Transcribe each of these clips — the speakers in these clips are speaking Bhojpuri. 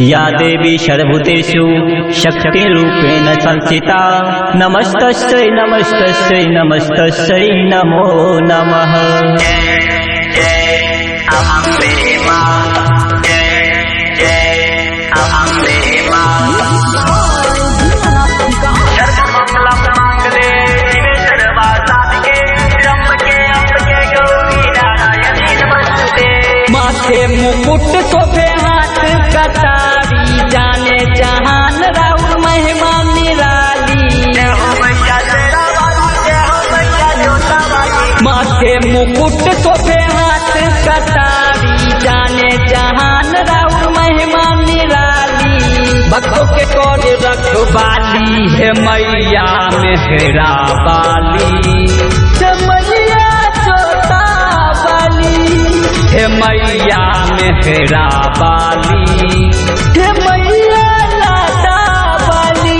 या देवी सर्वभूतेषु शक्तिरूपेण संस्थिता नमस्तस्यै नमस्तस्यै नमस्तस्यै नमो नमः। माथे मुकुट शोभे हाथ कटारी जाने जहान राउर महिमा निराली। माथे मुकुट शोभे हाथ कटारी जाने जहान राउर महिमा निराली। भक्तों के कौर रखवाली है मैया मेहरा बाली। मैया चोता बाली हे मैया मेहरा बाली। हे मैया लाडा बाली।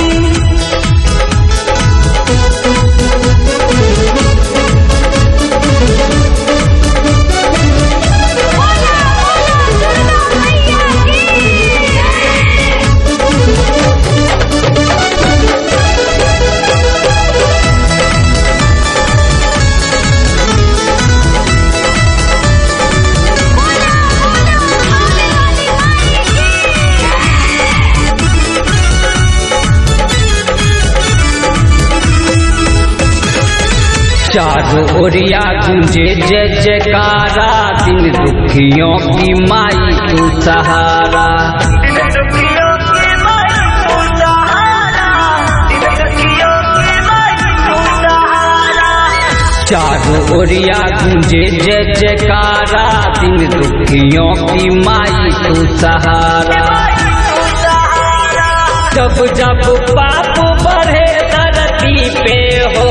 चारों ओरिया गूंजे जय जयकारा दिन दुखियों की माई तू सहारा। चारों ओरिया गूंजे जय जयकारा दिन दुखियों की माई तू सहारा। जब जब पाप बढ़े धरती पे हो,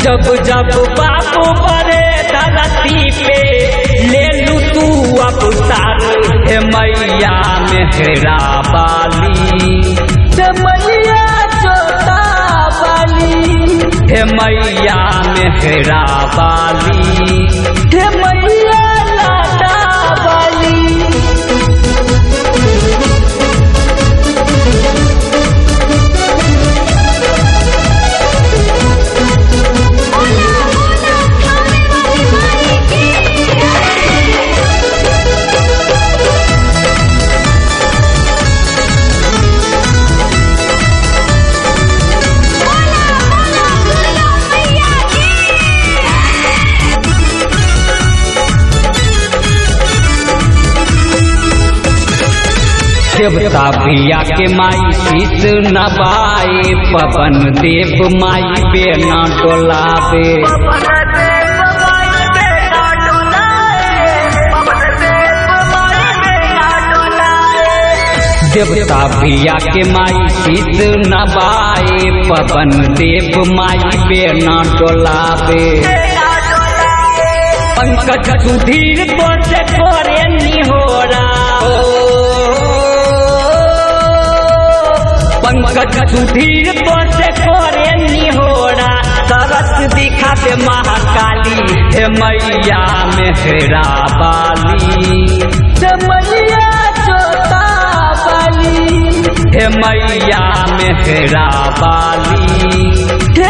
जब जब पाप बढ़े धरती पे ले लू तू अवतार हे मैया मेहरा बाली। हे मैया चोता बाली। हे मैया मेहरा बाली। हे मैया लाडा बाली। देवता भैया के माई शीश नवाए पवन देव माई बेना डोलावे। देवता भैया के माई शीश नवाए पवन देव माई बेना डोलावे। पंकज सुधीर तो से करे निहोरा। पंकज सुधीर तो से करे निहोरा। तरस दिखा दे महाकाली हे मैया मेहरा बाली। हे मैया चोता बाली। हे मैया मेहरा बाली। हे